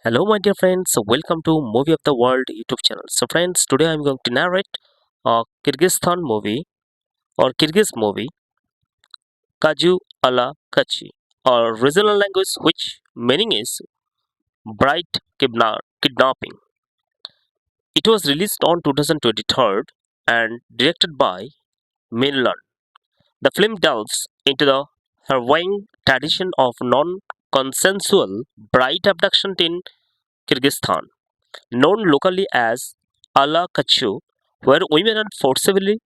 Hello, my dear friends. Welcome to Movie of the World YouTube channel. So, friends, today I'm going to narrate a Kyrgyzstan movie or Kyrgyz movie, Kaju Ala Kachi, or regional language, which meaning is bright kidnapping. It was released on 2023 and directed by Mainland. The film delves into the harrowing tradition of non-consensual bride abduction in Kyrgyzstan, known locally as Ala Kachu, where women are forcibly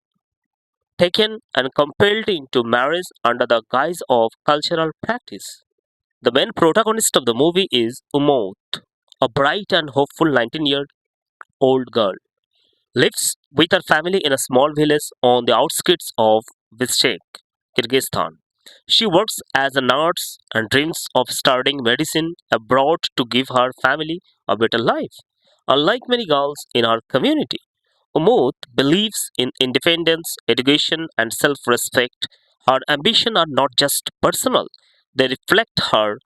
taken and compelled into marriage under the guise of cultural practice. The main protagonist of the movie is Umot, a bright and hopeful 19-year-old girl. Lives with her family in a small village on the outskirts of Bishkek, Kyrgyzstan. She works as a nurse and dreams of studying medicine abroad to give her family a better life. Unlike many girls in her community, Umut believes in independence, education, and self respect. Her ambitions are not just personal, they reflect her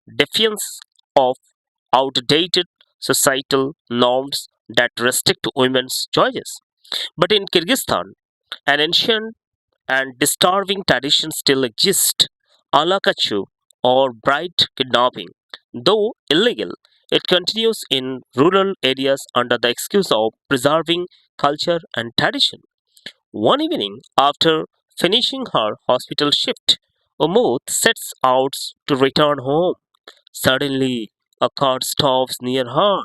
defiance of outdated societal norms that restrict women's choices. But in Kyrgyzstan, an ancient and disturbing tradition still exists. Alakachu, or bride kidnapping. Though illegal, it continues in rural areas under the excuse of preserving culture and tradition. One evening, after finishing her hospital shift, Umut sets out to return home. Suddenly, a car stops near her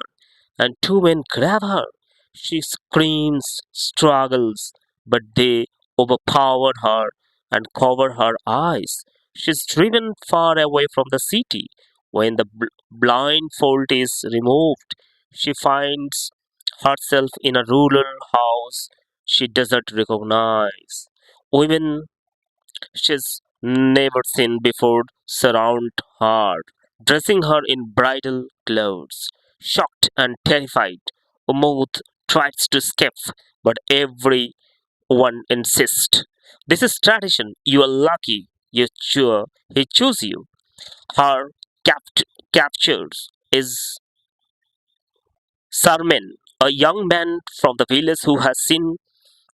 and two men grab her. She screams, struggles, but they overpower her and cover her eyes. She's driven far away from the city. When the blindfold is removed, she finds herself in a rural house she doesn't recognize. Women she's never seen before surround her, dressing her in bridal clothes. Shocked and terrified, Umut tries to escape, but everyone insists. This is tradition. You are lucky. He chose you. Her captures is Sarmen, a young man from the village who has seen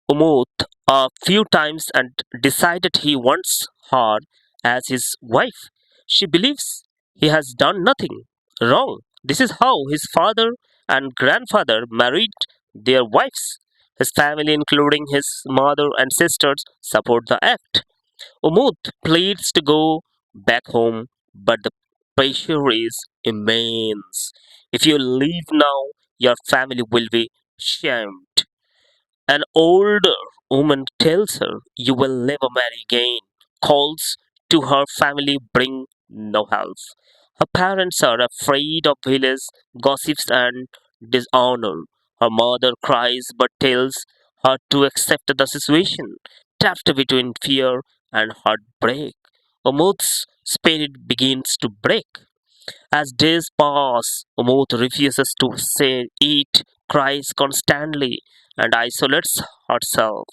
Umut a few times and decided he wants her as his wife. She believes he has done nothing wrong. This is how his father and grandfather married their wives. His family, including his mother and sisters, support the act. Umut pleads to go back home, but the pressure is immense. If you leave now, your family will be shamed. An older woman tells her, "You will never marry again." Calls to her family bring no help. Her parents are afraid of village gossips and dishonor. Her mother cries but tells her to accept the situation, trapped between fear and heartbreak. Umut's spirit begins to break. As days pass, Umut refuses to say, eat, cries constantly, and isolates herself.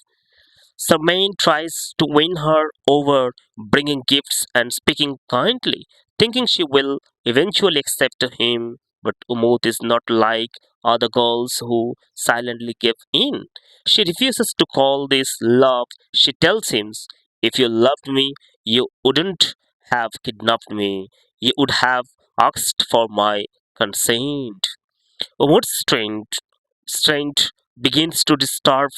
Sarmaine tries to win her over, bringing gifts and speaking kindly, thinking she will eventually accept him. But Umut is not like other girls who silently give in. She refuses to call this love. She tells him, "If you loved me, you wouldn't have kidnapped me. You would have asked for my consent." Umut's strength begins to disturb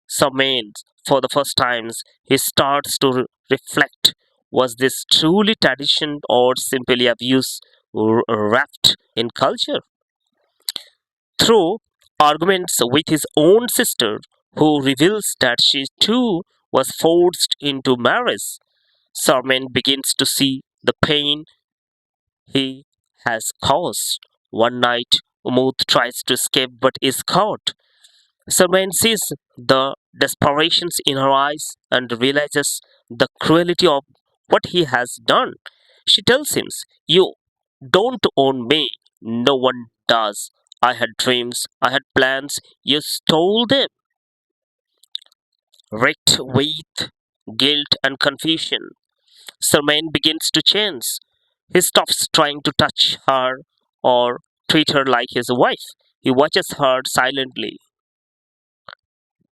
Sarmaine for the first time. He starts to reflect, was this truly tradition or simply abuse wrapped in culture? Through arguments with his own sister, who reveals that she too was forced into marriage, Sarman begins to see the pain he has caused. One night, Umut tries to escape but is caught. Sarman sees the desperation in her eyes and realizes the cruelty of what he has done. She tells him, "You don't own me. No one does. I had dreams. I had plans. You stole them." Wrecked with guilt and confusion, Sarman begins to change. He stops trying to touch her or treat her like his wife. He watches her silently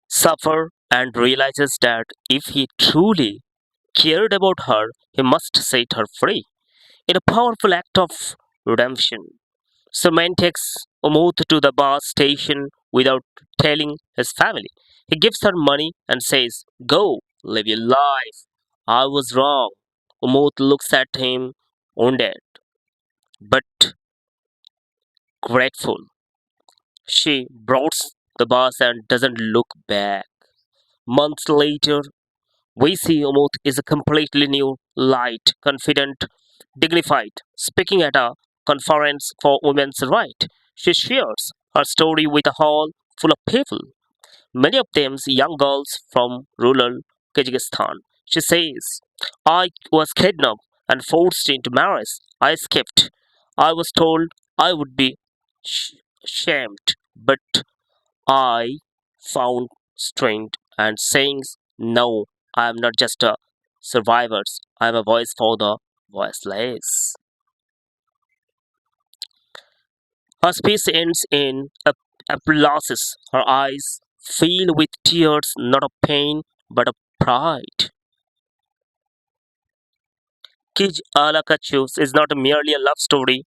suffer and realizes that if he truly cared about her, he must set her free. In a powerful act of redemption, Suman takes Umut to the bus station without telling his family. He gives her money and says, "Go, live your life. I was wrong." Umut looks at him, wounded but grateful. She boards the bus and doesn't look back. Months later, we see Umut is a completely new light, confident, dignified, speaking at a conference for women's rights. She shares her story with a hall full of people, many of them young girls from rural Kyrgyzstan. She says, "I was kidnapped and forced into marriage. I escaped. I was told I would be sh- shamed, but I found strength and saying, no, I am not just a survivor. I am a voice for the voiceless." Her speech ends in applauses. Her eyes fill with tears, not of pain, but of pride. Kij Ala Kachus is not merely a love story,